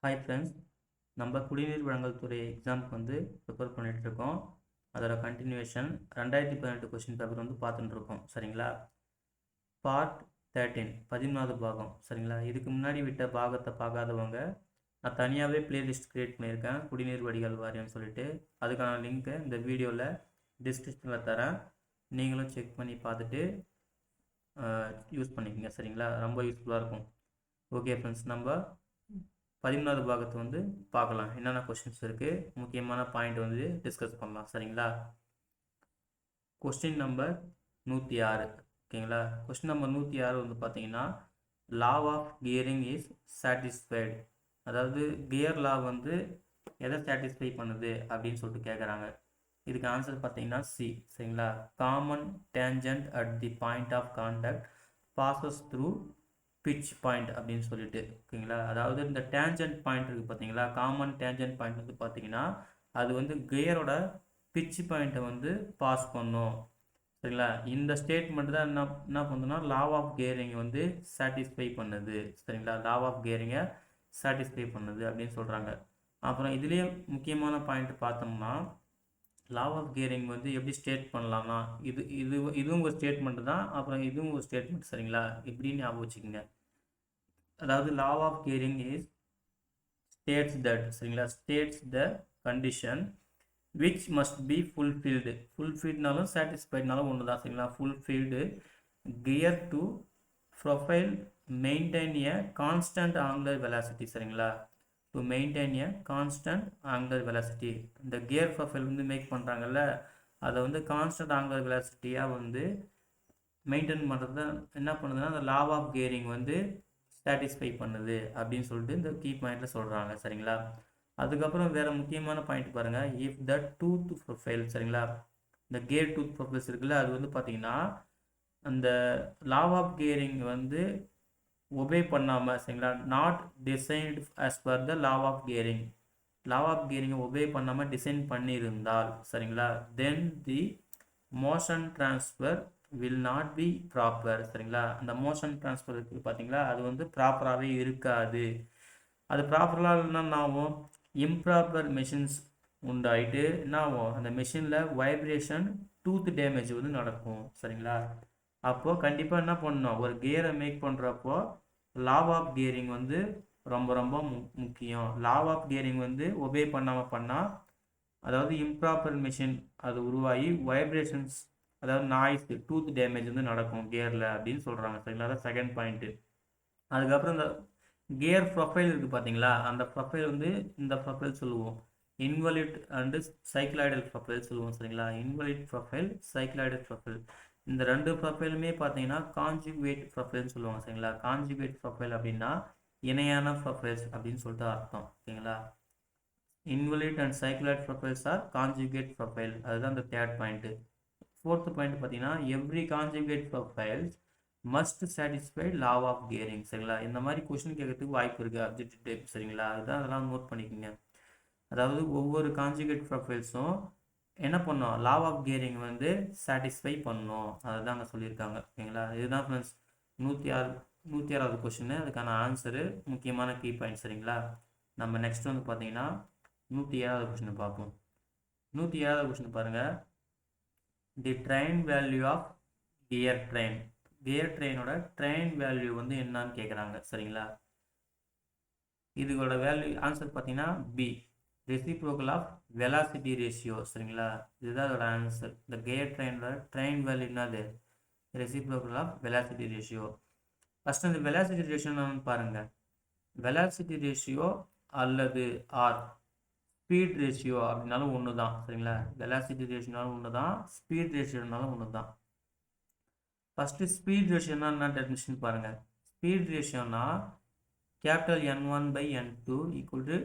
Hi friends, நம்ம குடிநீர் வழங்கல் துறை எக்ஸாமுக்கு வந்து ப்ரிப்பேர் பண்ணிகிட்ருக்கோம். அதோட கண்டினியூஷன் 2018 கொஸ்டின் பேப்பர் வந்து பார்த்துட்டுருக்கோம். சரிங்களா? பார்ட் 13 13வது பாகம். சரிங்களா? இதுக்கு முன்னாடி விட்ட பாகத்தை பார்க்காதவங்க நான் தனியாகவே பிளேலிஸ்ட் க்ரியேட் பண்ணியிருக்கேன், குடிநீர் வடிகால் வாரியம்னு சொல்லிட்டு. அதுக்கான லிங்க்கை இந்த வீடியோவில் டிஸ்கிரிப்ஷனில் தரேன். நீங்களும் செக் பண்ணி பார்த்துட்டு யூஸ் பண்ணிக்கோங்க. சரிங்களா? ரொம்ப யூஸ்ஃபுல்லாக இருக்கும். ஓகே ஃப்ரெண்ட்ஸ், நம்ம 13வது பாகத்தை வந்து பார்க்கலாம். என்னென்ன கொஸ்டின்ஸ் இருக்குது, முக்கியமான பாயிண்ட் வந்து டிஸ்கஸ் பண்ணலாம். சரிங்களா? Question number 106. ஓகேங்களா? கொஸ்டின் நம்பர் 106 வந்து பார்த்தீங்கன்னா, law of gearing is satisfied. அதாவது கியர் லா வந்து எதை சாட்டிஸ்ஃபை பண்ணுது அப்படின்னு சொல்லிட்டு கேட்குறாங்க. இதுக்கு ஆன்சர் பார்த்தீங்கன்னா சி. சரிங்களா? Common tangent at the point of contact passes through pitch point அப்படின்னு சொல்லிட்டு. ஓகேங்களா? அதாவது இந்த டேஞ்சன்ட் பாயிண்ட் இருக்குது பார்த்தீங்களா, காமன் டேஞ்சன்ட் பாயிண்ட் வந்து பார்த்தீங்கன்னா அது வந்து கியரோட பிட்ச் பாயிண்ட்டை வந்து பாஸ் பண்ணும். சரிங்களா? இந்த ஸ்டேட்மெண்ட் தான் என்ன பண்ணுதுன்னா லா ஆஃப் கியரிங் வந்து சாட்டிஸ்ஃபை பண்ணுது. சரிங்களா? லா ஆஃப் கியரிங்கை சாட்டிஸ்ஃபை பண்ணுது அப்படின்னு சொல்கிறாங்க. அப்புறம் இதுலேயே முக்கியமான பாயிண்ட் பார்த்தோம்னா, லா ஆஃப் கியரிங் வந்து எப்படி ஸ்டேட் பண்ணலாம்னா, இதுவும் ஒரு ஸ்டேட்மெண்ட் தான், அப்புறம் இதுவும் ஒரு ஸ்டேட்மெண்ட். சரிங்களா? இப்படின்னு ஞாபகம் வச்சுக்கோங்க. அதாவது law of gearing is states that, சரிங்களா, states the condition which must be fulfilled. ஃபுல்ஃபில்ட்னாலும் சாட்டிஸ்ஃபைட்னாலும் ஒன்று தான். சரிங்களா? Fulfilled gear tooth profile maintain a constant angular velocity. சரிங்களா? To maintain a constant angular velocity. இந்த கியர் ப்ரொஃபைல் வந்து மேக் பண்ணுறாங்கல்ல, அதை வந்து கான்ஸ்டன்ட் ஆங்குலர் வெலாசிட்டியாக வந்து மெயின்டைன் பண்ணுறது என்ன பண்ணுதுன்னா அந்த லா ஆஃப் கியரிங் வந்து சாட்டிஸ்ஃபை பண்ணுது அப்படின்னு சொல்லிட்டு இந்த கீ பாயிண்ட்டில் சொல்கிறாங்க. சரிங்களா? அதுக்கப்புறம் வேறு முக்கியமான பாயிண்ட் பாருங்கள். இஃப் த டூத் ப்ரொஃபைல், சரிங்களா, இந்த கியர் டூத் ப்ரொஃபைல்ஸ் இருக்குல்ல, அது வந்து பார்த்திங்கன்னா அந்த லா ஆஃப் கியரிங் வந்து ஒபே பண்ணாமல், சரிங்களா, not designed as per the law of gearing, law of கியரிங்கை ஒபே பண்ணாமல் டிசைன் பண்ணியிருந்தால், சரிங்களா, then the motion transfer will not be proper. சரிங்களா? அந்த மோஷன் ட்ரான்ஸ்ஃபர் இருக்குது பார்த்தீங்களா, அது வந்து ப்ராப்பராகவே இருக்காது. அது ப்ராப்பராக இல்லைன்னா என்ன ஆகும்? இம்ப்ராப்பர் மெஷின்ஸ் உண்டாயிட்டு என்ன ஆகும்? அந்த மெஷினில் வைப்ரேஷன், டூத் டேமேஜ் வந்து நடக்கும். சரிங்களா? அப்போது கண்டிப்பாக என்ன பண்ணணும்? ஒரு கியரை மேக் பண்ணுறப்போ லா ஆஃப் கியரிங் வந்து ரொம்ப ரொம்ப முக்கியம். லா ஆஃப் கியரிங் வந்து ஒபே பண்ணாமல் பண்ணால், அதாவது இம்ப்ராப்பர் மெஷின் அது உருவாகி வைப்ரேஷன்ஸ், அதாவது நாய்ஸ், டூத் டேமேஜ் வந்து நடக்கும் கியரில் அப்படின்னு சொல்கிறாங்க. சரிங்களா? அதான் செகண்ட் பாயிண்ட்டு. அதுக்கப்புறம் இந்த கியர் ப்ரொஃபைல் இருக்குது பார்த்தீங்களா, அந்த ப்ரொஃபைல் வந்து இந்த ப்ரொஃபைல் சொல்லுவோம் இன்வலிட் அண்டு சைக்ளாய்டல் ப்ரொஃபைல் சொல்லுவோம். சரிங்களா? இன்வலிட் ப்ரொஃபைல், சைக்ளாய்டல் ப்ரொஃபைல், இந்த ரெண்டு ப்ரொஃபைலுமே பார்த்தீங்கன்னா கான்ஜுகேட் ப்ரொஃபைல்னு சொல்லுவாங்க. சரிங்களா? கான்ஜுகேட் ப்ரொஃபைல் அப்படின்னா இணையான ப்ரொஃபைல்ஸ் அப்படின்னு சொல்லிட்டு அர்த்தம். ஓகேங்களா? Involute and cycloid profiles are conjugate profile. அதுதான் இந்த தேர்ட் பாயிண்ட்டு. ஃபோர்த்து பாயிண்ட் பார்த்தீங்கன்னா every conjugate profiles must satisfy law of gearing. சரிங்களா? இந்த மாதிரி கொஸ்டின் கேட்கறதுக்கு வாய்ப்பு இருக்குது அப்ஜெக்டிவ் டைப். சரிங்களா? அதுதான் அதெல்லாம் நோட் பண்ணிக்கோங்க. அதாவது ஒவ்வொரு கான்ஜுகேட் ப்ரொஃபைல்ஸும் என்ன பண்ணோம்? லா ஆஃப் கியரிங் வந்து சாட்டிஸ்ஃபை பண்ணணும். அதுதான் அங்கே சொல்லியிருக்காங்க. ஓகேங்களா? இதுதான் ஃப்ரெண்ட்ஸ் 106வது கொஸ்டின். அதுக்கான ஆன்சரு, முக்கியமான கீ பாயிண்ட். சரிங்களா? நம்ம நெக்ஸ்ட் வந்து பார்த்தீங்கன்னா 107வது கொஸ்டின் பார்ப்போம். 107வது கொஸ்டின் பாருங்கள். The train value of gear train. Gear ட்ரெயினோட ட்ரெயின் வேல்யூ வந்து என்னன்னு கேட்குறாங்க. சரிங்களா? இதோட வேல்யூ ஆன்சர் பார்த்தீங்கன்னா B, reciprocal of velocity ratio. சரிங்களா? இதுதான் அதோட ஆன்சர். இந்த கியர் ட்ரெயினோட ட்ரெயின் வேல்யூ என்னது? Reciprocal of velocity ratio. First இந்த வெலாசிட்டி ரேஷியோ என்னன்னு பாருங்கள். வெலாசிட்டி ரேஷியோ அல்லது ஆர் ஸ்பீட் ரேஷியோ அப்படின்னாலும் ஒன்று தான். சரிங்களா? வெலாசிட்டி ரேஷியோனாலும் ஒன்று தான், ஸ்பீட் ரேஷியோனாலும் ஒன்று தான். ஃபஸ்ட்டு ஸ்பீட் ரேஷியோனா என்ன டெஃபினிஷன் பாருங்கள். ஸ்பீட் ரேஷியோனா capital N1/N2 equal to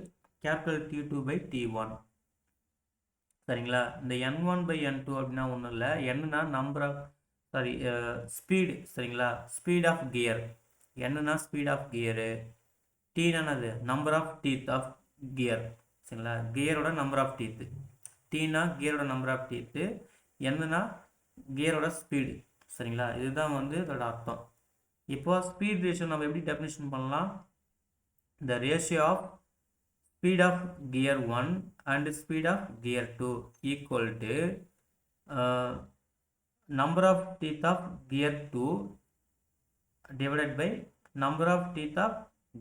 capital T2/T1. சரிங்களா? இந்த N1/N2 அப்படின்னா ஒன்றும் இல்லை, என்னன்னா நம்பர் ஆஃப் ஸ்பீடு. சரிங்களா? Speed of gear. என்னன்னா ஸ்பீட் ஆஃப் கியரு, டீனானது number of teeth of gear. சரிங்களா? கியரோட நம்பர் ஆஃப் டீத்து. டீனா கியரோட நம்பர் ஆஃப் டீத்து, என்னன்னா கியரோட ஸ்பீடு. சரிங்களா? இதுதான் வந்து இதோட அர்த்தம். இப்போ ஸ்பீட் ரேஷியோ நம்ம எப்படி டெஃபினிஷன் பண்ணலாம்? the ratio of speed of gear 1 and speed of gear 2 equal to number of teeth of gear 2 divided by number of teeth of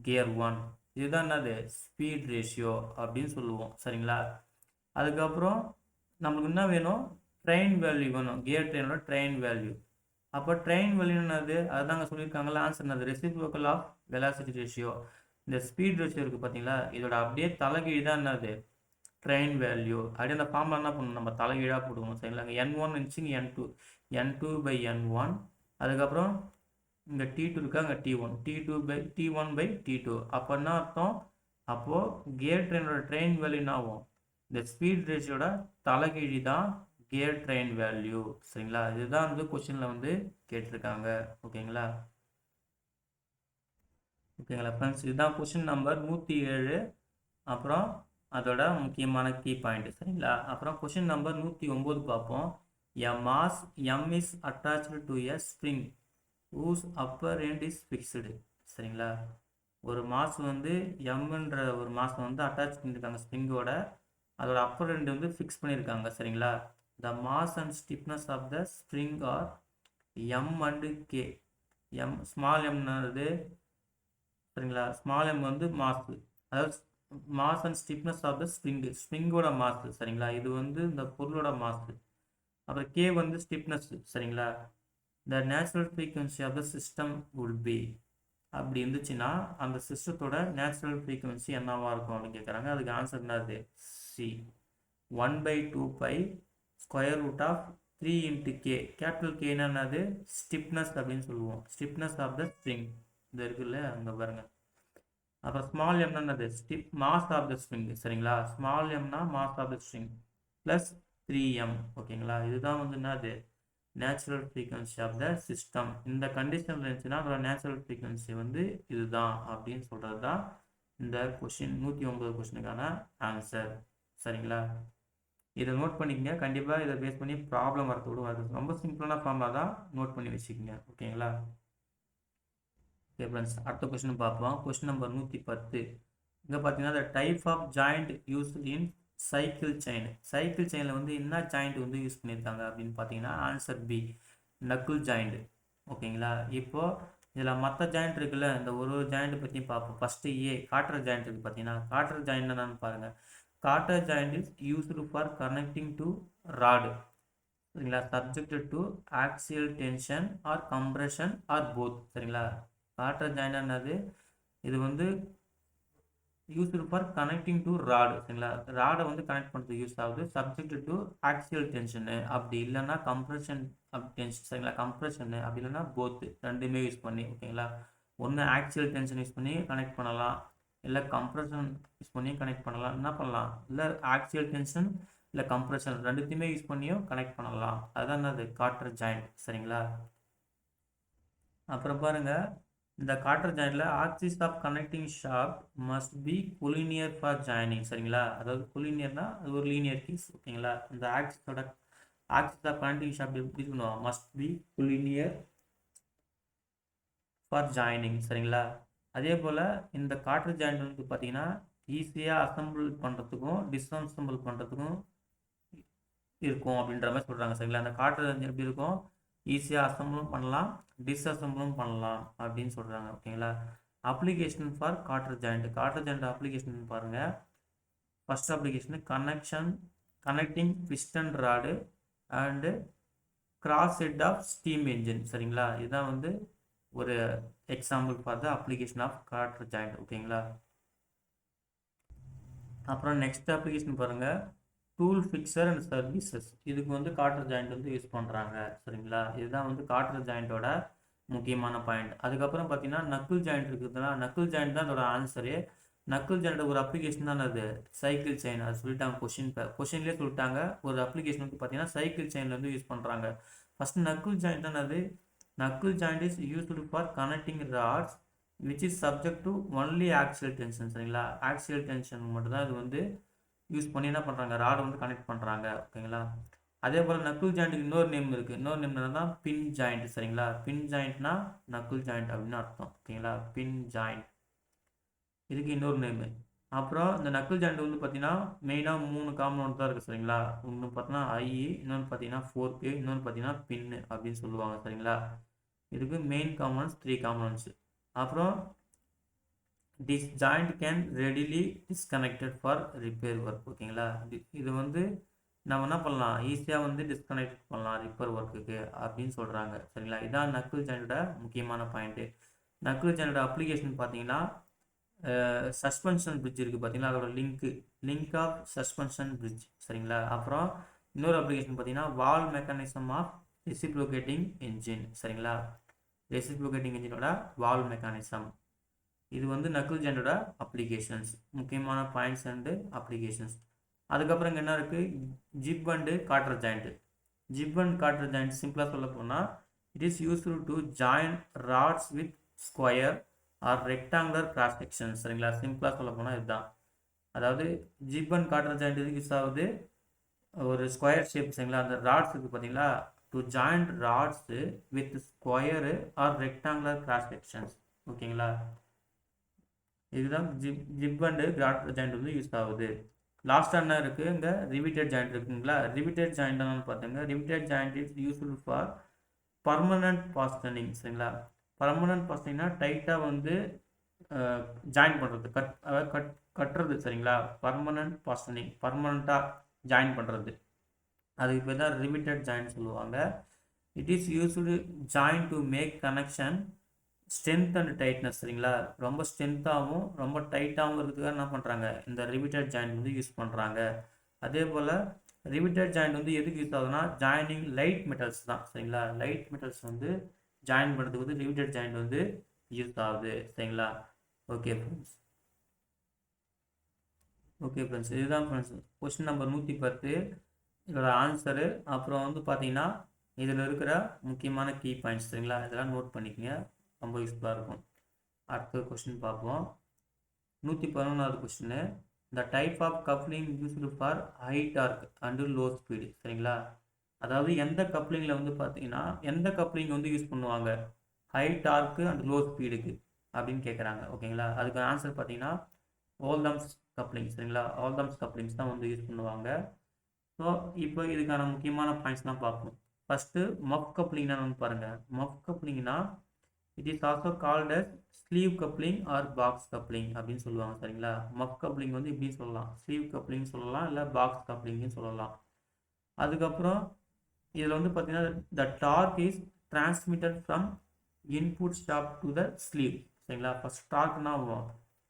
gear 1. இதுதான் என்னது ஸ்பீட் ரேஷியோ அப்படின்னு சொல்லுவோம். சரிங்களா? அதுக்கப்புறம் நம்மளுக்கு என்ன வேணும், ட்ரெயின் வேல்யூ வேணும், கியர் ட்ரெயினோட ட்ரெயின் வேல்யூ. அப்போ ட்ரெயின் வேல்யூ என்னது, அதுதாங்க சொல்லியிருக்காங்களா, ஆன்சர் என்னது, ரெசிப்ரோக்கல் ஆஃப் வெலாசிட்டி ரேஷியோ. இந்த ஸ்பீட் ரேஷியோ இருக்குது பார்த்தீங்களா, இதோட அப்படியே தலைகீழ் தான் என்னது ட்ரெயின் வேல்யூ. அப்படியே அந்த ஃபார்மில் என்ன பண்ணணும், நம்ம தலைகீழாக போடுவோம். சரிங்களா? N1 இருந்துச்சுங்க N2, N2/N1, அதுக்கப்புறம் இங்கே T2 இருக்கா, அங்கே T1, T1/T2. அப்போ என்ன அர்த்தம், அப்போது கியர் ட்ரெயினோட ட்ரெயின் வேல்யூ என்ன ஆகும், இந்த ஸ்பீட் ரேஷியோட தலைகீழி தான் கியர் ட்ரெயின் வேல்யூ. சரிங்களா? இதுதான் வந்து கொஸ்டினில் வந்து கேட்டிருக்காங்க. ஓகேங்களா ஃப்ரெண்ட்ஸ், இதுதான் கொஸ்டின் நம்பர் 107. அப்புறம் அதோட முக்கியமான கீ பாயிண்ட். சரிங்களா? அப்புறம் கொஸ்டின் நம்பர் 109 பார்ப்போம். A mass M is attached to a spring whose upper end is fixed. சரிங்களா? ஒரு மாஸ் வந்து எம்ன்ற ஒரு மாஸ் வந்து அட்டாச் பண்ணியிருக்காங்க ஸ்ப்ரிங்கோட, அதோட அப்பர் எண்ட் வந்து ஃபிக்ஸ் பண்ணியிருக்காங்க. சரிங்களா? The mass and stiffness of the spring are M and K. M small எம்னாது, சரிங்களா, ஸ்மால் எம் வந்து மாஸ், அதாவது mass and stiffness of the ஸ்ப்ரிங்கோட மாஸ். சரிங்களா? இது வந்து இந்த பொருளோட மாஸ். அப்புறம் கே வந்து ஸ்டிஃப்னஸ். சரிங்களா? The natural frequency of the system will be, அப்படி இருந்துச்சுன்னா அந்த சிஸ்டத்தோட நேச்சுரல் ஃப்ரீக்வன்சி என்னவா இருக்கும் அப்படின்னு கேட்குறாங்க. அதுக்கு ஆன்சர் என்னது, சி 1/2π √3 × K. கேபிட்டல் K என்னது, ஸ்டிஃப்னஸ் அப்படின்னு சொல்லுவோம். ஸ்டிஃப்னஸ் ஆஃப் த ஸ்ப்ரிங் இது இருக்குல்ல, அங்கே பாருங்க. அப்புறம் ஸ்மால் எம் என்னது, மாஸ் ஆஃப் த ஸ்ப்ரிங். சரிங்களா? ஸ்மால் எம்னா mass of the spring plus 3m. ஓகேங்களா? இதுதான் வந்து என்னது, natural frequency of the system. இந்த கண்டிஷன் இருந்துச்சுன்னா அதோட நேச்சுரல் ஃப்ரீக்வன்சி வந்து இதுதான் அப்படின்னு சொல்கிறது தான் இந்த கொஷின் 109 கொஷினுக்கான ஆன்சர். சரிங்களா? இதை நோட் பண்ணிக்கங்க. கண்டிப்பாக இதை பேஸ் பண்ணி ப்ராப்ளம் வரது கூட வருது. ரொம்ப சிம்பிளான ஃபார்மாக தான் நோட் பண்ணி வச்சுக்கோங்க. ஓகேங்களா? ஓகே ஃப்ரெண்ட்ஸ், அடுத்த கொஸ்டின் பார்ப்போம். Question number 110. இங்கே பார்த்தீங்கன்னா the type of joint use in cycle chain. Cycle செயினில் வந்து என்ன ஜாயிண்ட் வந்து யூஸ் பண்ணியிருக்காங்க அப்படின்னு பார்த்தீங்கன்னா ஆன்சர் பி, நக்குல் ஜாயிண்ட். ஓகேங்களா? இப்போது இதில் மற்ற ஜாயிண்ட் இருக்குல்ல, இந்த ஒரு ஜாயிண்ட் பற்றி பார்ப்போம். ஃபஸ்ட்டு ஏ காட்டர் ஜாயிண்ட் இருக்குது. பார்த்தீங்கன்னா காட்டர் ஜாயிண்ட் என்னன்னு பாருங்கள். Cotter joint is used for connecting two rod. சரிங்களா? Subjected to axial tension or compression or both. சரிங்களா? காட்டர் ஜாயிண்ட் என்னது, இது வந்து used for connecting two rod. சரிங்களா? ராடை வந்து கனெக்ட் பண்ணுறது யூஸ் ஆகுது. சப்ஜெக்ட் டு ஆக்சியல் டென்ஷனு, அப்படி இல்லைன்னா கம்ப்ரெஷன் டென்ஷன். சரிங்களா? கம்ப்ரெஷனு அப்படி இல்லைன்னா போத்து, ரெண்டுமே யூஸ் பண்ணி. ஓகேங்களா? ஒன்று ஆக்சியல் டென்ஷன் யூஸ் பண்ணி கனெக்ட் பண்ணலாம், இல்லை கம்ப்ரெஷன் யூஸ் பண்ணி கனெக்ட் பண்ணலாம். என்ன பண்ணலாம், இல்லை ஆக்சியல் டென்ஷன் இல்லை கம்ப்ரெஷன் ரெண்டுத்தையுமே யூஸ் பண்ணியும் கனெக்ட் பண்ணலாம். அதுதான் என்னது, காட்டர் ஜாயிண்ட். சரிங்களா? அப்புறம் பாருங்கள், இந்த காட்டர் ஜாயிண்டில் axis of connecting shaft must be collinear for joining. சரிங்களா? அதாவது கொலினியர்னா அது ஒரு லீனியர் கேஸ். ஓகேங்களா? இந்த ஆக்சிஸ் ஆஃப் கனெக்டிங் ஷாஃப்ட் எப்படி பண்ணுவோம், must be collinear for joining. சரிங்களா? அதே போல் இந்த காட்டர் ஜாயிண்ட் வந்து பார்த்தீங்கன்னா ஈஸியாக அசம்பிள் பண்ணுறதுக்கும் டிஸ்அசம்பிள் பண்ணுறதுக்கும் இருக்கும் அப்படின்ற மாதிரி சொல்கிறாங்க. சரிங்களா? அந்த காட்டர் ஜாயிண்ட் எப்படி இருக்கும், ஈஸியாக அசம்பிளும் பண்ணலாம், டிஸ்அசம்பிளும் பண்ணலாம் அப்படின்னு சொல்கிறாங்க. ஓகேங்களா? Application for cotter joint. Cotter joint application பாருங்கள். First application connecting piston rod and cross head of steam engine. சரிங்களா? இதுதான் வந்து ஒரு example for the application of cotter joint. ஓகேங்களா? அப்புறம் நெக்ஸ்ட் அப்ளிகேஷன் பாருங்கள், டூல் ஃபிக்சர் அண்ட் சர்வீசஸ். இதுக்கு வந்து காட்டர் ஜாயிண்ட் வந்து யூஸ் பண்ணுறாங்க. சரிங்களா? இதுதான் வந்து காட்டர் ஜாயிண்ட்டோட முக்கியமான பாயிண்ட். அதுக்கப்புறம் பார்த்தீங்கன்னா நக்குல் ஜாயிண்ட் இருக்குதுன்னா, நக்குல் ஜாயிண்ட் தான் அதோட ஆன்சரு. நக்குல் ஜாயிண்ட் ஒரு அப்ளிகேஷன் தான் அது சைக்கிள் செயின். அது சொல்லிட்டாங்க கொஷின்லேயே சொல்லிட்டாங்க. ஒரு அப்ளிகேஷன் வந்து பார்த்தீங்கன்னா சைக்கிள் செயினில் வந்து யூஸ் பண்ணுறாங்க. ஃபஸ்ட்டு நக்குல் ஜாயிண்ட் தான் அது. Knuckle joint is used for connecting rods which is subject to only axial tension. சரிங்களா? ஆக்சியல் டென்ஷன் மட்டும் தான் இது வந்து யூஸ் பண்ணி என்ன பண்ணுறாங்க, ராடை வந்து கனெக்ட் பண்ணுறாங்க. ஓகேங்களா? அதே போல் நக்குல் ஜாயிண்ட்டுக்கு இன்னொரு நேம் இருக்குது. இன்னொரு நேம் தான் பின் ஜாயிண்ட். சரிங்களா? பின் ஜாயிண்ட்னா நக்குல் ஜாயிண்ட் அப்படின்னு அர்த்தம். ஓகேங்களா? பின் ஜாயிண்ட், இதுக்கு இன்னொரு நேமு அப்புறம் இந்த நக்கிள் ஜாயிண்ட் வந்து பார்த்தீங்கன்னா மெயினாக 3 காம்பனண்ட் தான் இருக்குது சரிங்களா. ஒன்று பார்த்தீங்கன்னா ஐ, இன்னொன்று பார்த்தீங்கன்னா ஃபோர்க்கு, இன்னொன்று பார்த்தீங்கன்னா பின்னு அப்படின்னு சொல்லுவாங்க சரிங்களா. இதுக்கு மெயின் காம்பனண்ட்ஸ் 3 காம்பனண்ட்ஸ். அப்புறம் this joint can readily disconnected for repair work. ஓகேங்களா. இது வந்து நம்ம என்ன பண்ணலாம், ஈஸியாக வந்து டிஸ்கனெக்ட் பண்ணலாம் ரிப்பேர் ஒர்க்குக்கு அப்படின்னு சொல்கிறாங்க சரிங்களா. இதான் நக்கிள் ஜாயிண்டோட முக்கியமான பாயிண்ட்டு. நக்கிள் ஜாயிண்டோட அப்ளிகேஷன் பார்த்தீங்கன்னா சஸ்பென்ஷன் பிரிட்ஜ் இருக்குது பார்த்தீங்களா, அதோட லிங்க் ஆஃப் சஸ்பென்ஷன் பிரிட்ஜ் சரிங்களா. அப்புறம் இன்னொரு அப்ளிகேஷன் பார்த்தீங்கன்னா valve mechanism of reciprocating engine சரிங்களா. ரெசிப்ரோகேட்டிங் என்ஜினோட வால் மெக்கானிசம். இது வந்து நக்கிள் ஜாயிண்டோட அப்ளிகேஷன்ஸ், முக்கியமான பாயிண்ட்ஸ் அண்டு அப்ளிகேஷன்ஸ். அதுக்கப்புறம் இங்கே என்ன இருக்குது, gib and cotter joint. Gib and cotter joint சிம்பிளாக சொல்ல போனால் it is useful to join rods with square or rectangular cross section சரிங்களா. சிம்பிளாக சொல்ல போனால் இதுதான். அதாவது ஜிப் அண்ட் காட்டர் ஜாயிண்ட் எதுக்கு யூஸ் ஆகுது, ஒரு ஸ்கொயர் ஷேப் சரிங்களா. அந்த ராட்ஸ் இருக்குது பார்த்தீங்களா, to join rods with square or rectangular cross sections. ஓகேங்களா. இதுதான் ஜிப் அண்டு காட்டர் ஜாயிண்ட் வந்து யூஸ் ஆகுது. லாஸ்ட்டாக என்ன இருக்குது, இங்கே ரிவிட்டட் ஜாயிண்ட் இருக்குங்களா. ரிவிட்டட் ஜாயிண்ட் என்னன்னு பார்த்துங்க. Riveted joint is useful for permanent fastening சரிங்களா. பர்மனன்ட் பாஸ்டனிங்னா டைட்டாக வந்து ஜாயின் பண்ணுறது, கட்டுறது சரிங்களா. பர்மனன்ட் பாஸ்டனிங், பர்மனண்ட்டாக ஜாயின் பண்ணுறது, அதுக்கு பேர் தான் ரிவிட்டட் ஜாயிண்ட் சொல்லுவாங்க. It is used join to make connection strength and tightness சரிங்களா. ரொம்ப ஸ்ட்ரென்த்தாகவும் ரொம்ப டைட்டாகவும் இருக்கிறதுக்காக என்ன பண்ணுறாங்க, இந்த ரிவிட்டட் ஜாயிண்ட் வந்து யூஸ் பண்ணுறாங்க. அதே போல் ரிவிட்டட் ஜாயிண்ட் வந்து எதுக்கு யூஸ் ஆகுதுன்னா ஜாயினிங் லைட் மெட்டல்ஸ் தான் சரிங்களா. லைட் மெட்டல்ஸ் வந்து ஜாயின் பண்ணுறதுக்கு வந்து ரிவிட்டட் ஜாயிண்ட் வந்து யூஸ் ஆகுது சரிங்களா. ஓகே ஃப்ரெண்ட்ஸ், இதுதான் ஃப்ரெண்ட்ஸ் கொஸ்டின் நம்பர் 110 இதோட ஆன்சரு. அப்புறம் வந்து பார்த்தீங்கன்னா இதில் இருக்கிற முக்கியமான கீ பாயிண்ட்ஸ் சரிங்களா, இதெல்லாம் நோட் பண்ணிக்கோங்க, ரொம்ப யூஸ்ஃபுல்லாக இருக்கும். அடுத்த கொஸ்டின் பார்ப்போம். 111வது question, the type of coupling used for high torque and low speed சரிங்களா. அதாவது எந்த கப்ளிங்கில் வந்து பார்த்தீங்கன்னா எந்த கப்ளிங் வந்து யூஸ் பண்ணுவாங்க ஹை டார்க்கு அண்ட் லோ ஸ்பீடுக்கு அப்படின்னு கேட்குறாங்க. ஓகேங்களா. அதுக்கு ஆன்சர் பார்த்தீங்கன்னா ஓல்டம்ஸ் கப்ளிங் சரிங்களா. ஓல்டம்ஸ் கப்ளிங்ஸ் தான் வந்து யூஸ் பண்ணுவாங்க. ஸோ இப்போ இதுக்கான முக்கியமான பாயிண்ட்ஸ் தான் பார்ப்போம். ஃபஸ்ட்டு மஃப் கப்ளிங்னா வந்து பாருங்கள். மஃப் கப்ளிங்னா it is also called as sleeve coupling or box coupling அப்படின்னு சொல்லுவாங்க சரிங்களா. மஃப் கப்ளிங் வந்து இப்படி சொல்லலாம், ஸ்லீவ் கப்ளிங் சொல்லலாம், இல்லை பாக்ஸ் கப்ளிங்னு சொல்லலாம். அதுக்கப்புறம் இதில் வந்து பார்த்தீங்கன்னா the torque is transmitted from input ஸ்டாப் டு த ஸ்லீவ் சரிங்களா. ஃபஸ்ட் டார்க்னா ஆகும்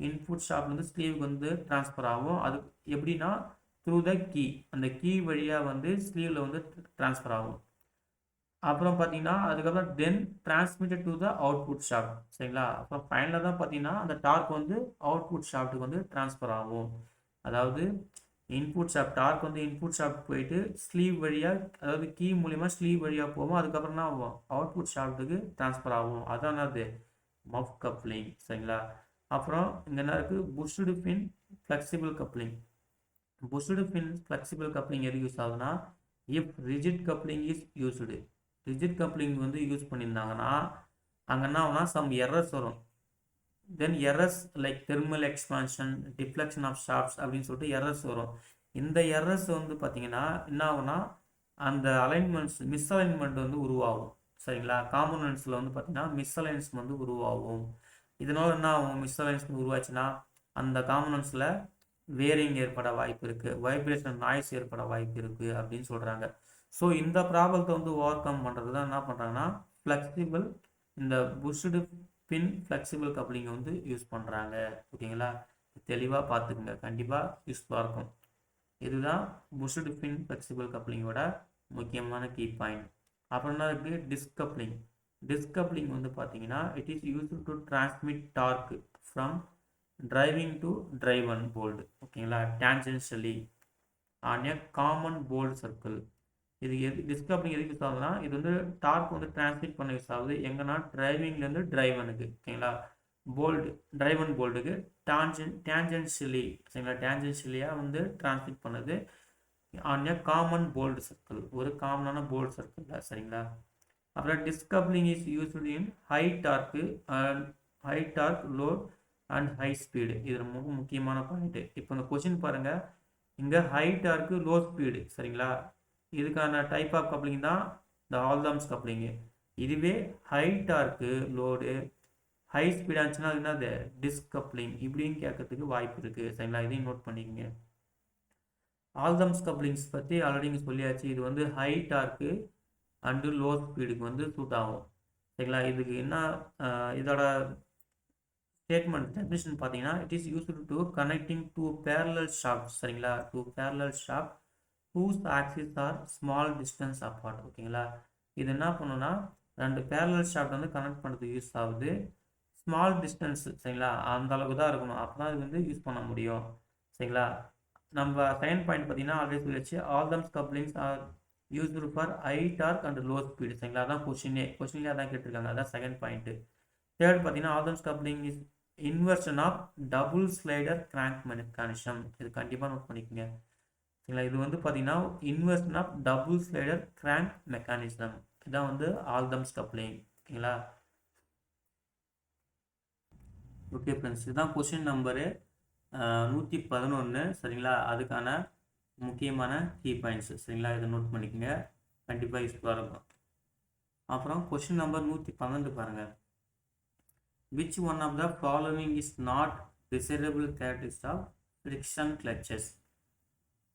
இன்புட் ஸ்டாப்லேருந்து ஸ்லீவுக்கு வந்து ட்ரான்ஸ்ஃபர் ஆகும். அது எப்படின்னா த்ரூ த கீ, அந்த கீ வழியாக வந்து ஸ்லீவில் வந்து ட்ரான்ஸ்ஃபர் ஆகும். அப்புறம் பார்த்தீங்கன்னா அதுக்கப்புறம் then transmitted to the output shaft சரிங்களா. அப்புறம் ஃபைனலாக தான் பார்த்தீங்கன்னா அந்த டார்க் வந்து அவுட்புட் ஷாஃப்ட்டுக்கு வந்து ட்ரான்ஸ்ஃபர் ஆகும். அதாவது இன்புட் ஷாஃப்ட் டார்க் வந்து இன்புட் ஷாஃப்ட் போயிட்டு ஸ்லீவ் வழியாக, அதாவது கீ மூலிமா ஸ்லீவ் வழியாக போகும். அதுக்கப்புறம் தான் ஆகும் அவுட்புட் ஷாஃப்ட்டுக்கு ட்ரான்ஸ்ஃபர் ஆகும். அதான் அது மஃப் கப்ளிங் சரிங்களா. அப்புறம் இங்கே என்ன இருக்குது, bushed pin flexible coupling. Bushed pin flexible coupling எது யூஸ் ஆகுதுன்னா if rigid coupling is used. Rigid coupling வந்து யூஸ் பண்ணியிருந்தாங்கன்னா அங்கே என்ன ஆகுனா சம் எரர்ஸ் வரும். Then errors like thermal expansion, deflection of shafts அப்படின்னு சொல்லிட்டு எரர்ஸ் வரும். இந்த எரர்ஸ் வந்து பார்த்தீங்கன்னா என்ன ஆகுனா அந்த அலைன்மெண்ட்ஸ் மிஸ்அலைன்மெண்ட் வந்து உருவாகும் சரிங்களா. காம்போனன்ட்ஸில் வந்து பார்த்தீங்கன்னா மிஸ்அலைன்ஸ் வந்து உருவாகும். இதனால் என்ன ஆகும், மிஸ்அலைன்ஸ் உருவாச்சுன்னா அந்த காம்போனன்ட்ஸில் வேரிங் ஏற்பட வாய்ப்பு இருக்குது, வைப்ரேஷன் நாய்ஸ் ஏற்பட வாய்ப்பு இருக்குது அப்படின்னு சொல்கிறாங்க. ஸோ இந்த ப்ராப்ளத்தை வந்து ஓவர் கம் பண்ணுறது தான் என்ன பண்ணுறாங்கன்னா ஃப்ளெக்சிபிள், இந்த புஷ்டு பின் ஃப்ளெக்சிபிள் கப்ளிங்கை வந்து யூஸ் பண்ணுறாங்க. ஓகேங்களா. தெளிவாக பார்த்துக்குங்க, கண்டிப்பாக யூஸ்ஃபுல்லாக இருக்கும். இதுதான் புஷ்டு பின் ஃப்ளெக்சிபிள் கப்ளிங்கோட முக்கியமான கீ பாயிண்ட். அப்புறம் என்ன இருக்குது, டிஸ்க் கப்ளிங். டிஸ்க் கப்ளிங் வந்து பார்த்தீங்கன்னா it is used to transmit torque from driving to driven bolt. ஓகேங்களா. Tangentially on a common bolt circle. இது டிஸ்க் கப்ளிங் எதுக்கு யூஸ் ஆகுதுன்னா இது வந்து டார்க் வந்து டிரான்ஸ்மிட் பண்ண யூஸ் ஆகுது. எங்கன்னா டிரைவிங்லேருந்து டிரைவனுக்கு. ஓகேங்களா. போல்டு டிரைவன் போல்டுக்கு டேன்ஜென்ஷியலி சரிங்களா. டேன்ஜென்ஷியலியாக வந்து டிரான்ஸ்மிட் பண்ணுது on a common bolt circle, ஒரு காமனான போல்டு சர்க்கிளில் சரிங்களா. அப்புறம் disc coupling is used in high torque load and high speed. இது ரொம்ப முக்கியமான பாயிண்ட்டு. இப்போ இந்த கொஷின் பாருங்கள், இங்கே ஹை டார்க்கு லோ ஸ்பீடு சரிங்களா. இதுக்கான டைப் ஆஃப் கப்ளிங் தான் இந்த ஆல்தாம்ஸ் கப்ளிங்கு. இதுவே ஹை டார்க்கு லோடு ஹை ஸ்பீடாக இருந்துச்சுன்னா அது என்னது டிஸ்க் கப்ளிங் இப்படின்னு கேட்கறதுக்கு வாய்ப்பு இருக்குது சரிங்களா. இதையும் நோட் பண்ணிக்கங்க. ஆல்தம்ஸ் கப்ளிங்ஸ் பற்றி ஆல்ரெடி இங்கே சொல்லியாச்சு. இது வந்து ஹை டார்க்கு அண்டு லோ ஸ்பீடுக்கு வந்து சூட் ஆகும் சரிங்களா. இதுக்கு என்ன இதோட ஸ்டேட்மெண்ட் டெஃபினிஷன் பார்த்தீங்கன்னா, it is used to connecting two parallel shafts சரிங்களா. Two parallel shaft whose axis are small distance apart. ஓகேங்களா. இது என்ன பண்ணுன்னா, 2 பேரலல் ஷாஃப்ட் வந்து கனெக்ட் பண்ணுறதுக்கு யூஸ் ஆகுது. ஸ்மால் டிஸ்டன்ஸ் சரிங்களா, அந்த அளவுக்கு தான் இருக்கணும். அப்போ தான் இது வந்து யூஸ் பண்ண முடியும் சரிங்களா. நம்ம செகண்ட் பாயிண்ட் பார்த்தீங்கன்னா ஆல்ரெடி சொல்லிச்சு, Oldham's couplings are used for high torque and low speed சரிங்களா. அதான் கொஸ்டின்லேயே அதான் கேட்டிருக்காங்க. அதான் செகண்ட் பாயிண்ட்டு. தேர்ட் பார்த்தீங்கன்னா, Oldham's coupling is inversion of double slider crank mechanism. இது கண்டிப்பாக நோட் பண்ணிக்கோங்க சரிங்களா. இது வந்து பார்த்தீங்கன்னா inversion of double slider crank mechanism. இதான் வந்து ஆல்தம்ஸ் கப்ளிங். ஓகேங்களா. ஓகே ஃப்ரெண்ட்ஸ், இதுதான் கொஷின் நம்பரு 111 சரிங்களா. அதுக்கான முக்கியமான கீ பாயிண்ட்ஸ் சரிங்களா. இதை நோட் பண்ணிக்கோங்க, கண்டிப்பாக யூஸ்ஃபுல்லாக இருக்கும். அப்புறம் கொஷின் நம்பர் 112 பாருங்கள். Which one of the following is not desirable characteristic of friction clutches?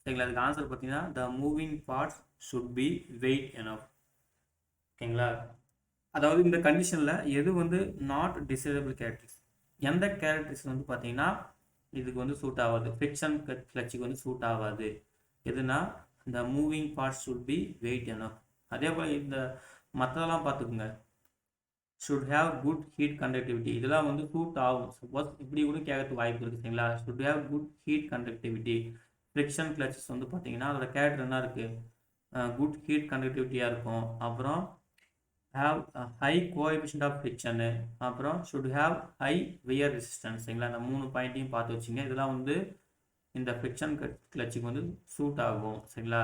சரிங்களா. அதுக்கு ஆன்சர் பார்த்தீங்கன்னா, the moving parts should be weight enough. ஓகேங்களா. அதாவது இந்த கண்டிஷனில் எது வந்து நாட் டிசைரபிள் கேரக்டரிஸ்டிக்ஸ், எந்த கேரக்டரிஸ்டிக்ஸ் வந்து பார்த்தீங்கன்னா இதுக்கு வந்து சூட் ஆகாது, ஃப்ரிக்ஷன் கிளச்சுக்கு வந்து சூட் ஆகாது. எதுனா இந்த moving parts should be weight enough. அதே போல் இந்த மற்றதெல்லாம் பார்த்துக்குங்க, should have good heat conductivity. இதெல்லாம் வந்து சூட் ஆகும். சப்போஸ் இப்படி கூட கேட்கறதுக்கு வாய்ப்பு இருக்குது சரிங்களா. Should have good heat conductivity. Friction clutches வந்து பார்த்தீங்கன்னா அதோட கேரக்டர் என்ன இருக்குது, குட் ஹீட் கண்டக்டிவிட்டியாக இருக்கும். அப்புறம் have a high coefficient of friction, அப்புறம் should have high wear resistance சரிங்களா. அந்த 3 பாயிண்ட்டையும் பார்த்து வச்சுங்க. இதெல்லாம் வந்து இந்த ஃப்ரிக்ஷன் கிளச்சுக்கு வந்து சூட் ஆகும் சரிங்களா.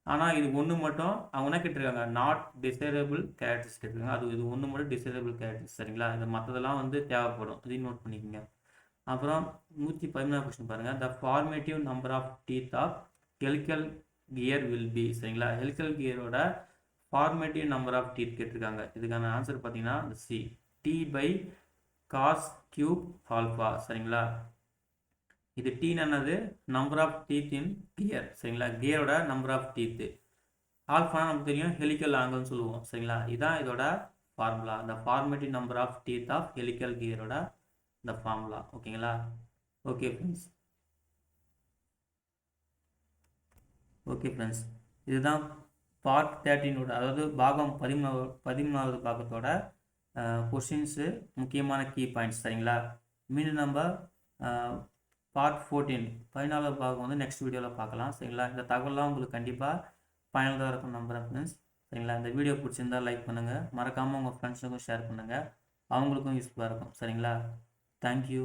ஆனால் இது ஒன்று மட்டும் அவங்க என்ன கேட்டிருக்காங்க, நாட் டிசைரபிள் கேரக்டரிஸ்டிக்ஸ் கேட்டிருக்காங்க. அது இது ஒன்று மட்டும் டிசைரபிள் கேரக்டரிஸ்டிக்ஸ் சரிங்களா. இந்த மற்றதெல்லாம் வந்து தேவைப்படும், இதையும் நோட் பண்ணிக்கோங்க. அப்புறம் 114 கொஸ்டின் பாருங்கள். The formative number of teeth of helical gear will be சரிங்களா. ஹெலிக்கல் கியரோட ஃபார்மேட்டிவ் நம்பர் ஆஃப் டீத் கேட்டிருக்காங்க. இதுக்கான ஆன்சர் பார்த்தீங்கன்னா C, T by cos cube alpha சரிங்களா. இது டி என்னது, number of teeth in gear சரிங்களா. கியரோட நம்பர் ஆஃப் டீத்து. ஆல்ஃபா நமக்கு தெரியும் ஹெலிக்கல் ஆங்கிள்னு சொல்லுவோம் சரிங்களா. இதுதான் இதோட ஃபார்முலா, இந்த formative number of teeth of helical கியரோட இந்த ஃபார்முலா. ஓகேங்களா. ஓகே ஃப்ரெண்ட்ஸ், இதுதான் பார்ட் 13, அதாவது பாகம் 13வது பாகத்தோட கொஷின்ஸு, முக்கியமான கீ பாயிண்ட்ஸ் சரிங்களா. மீண்டும் நம்ம பார்ட் 14 பாகம் வந்து நெக்ஸ்ட் வீடியோவில் பார்க்கலாம் சரிங்களா. இந்த தகவலாம் உங்களுக்கு கண்டிப்பாக பயனுள்ளதாக இருக்கும் நம்புகிறேன் ஃப்ரெண்ட்ஸ் சரிங்களா. இந்த வீடியோ பிடிச்சிருந்தால் லைக் பண்ணுங்கள், மறக்காமல் உங்கள் ஃப்ரெண்ட்ஸுக்கும் ஷேர் பண்ணுங்கள், அவங்களுக்கும் யூஸ்ஃபுல்லாக இருக்கும் சரிங்களா. தேங்க்யூ.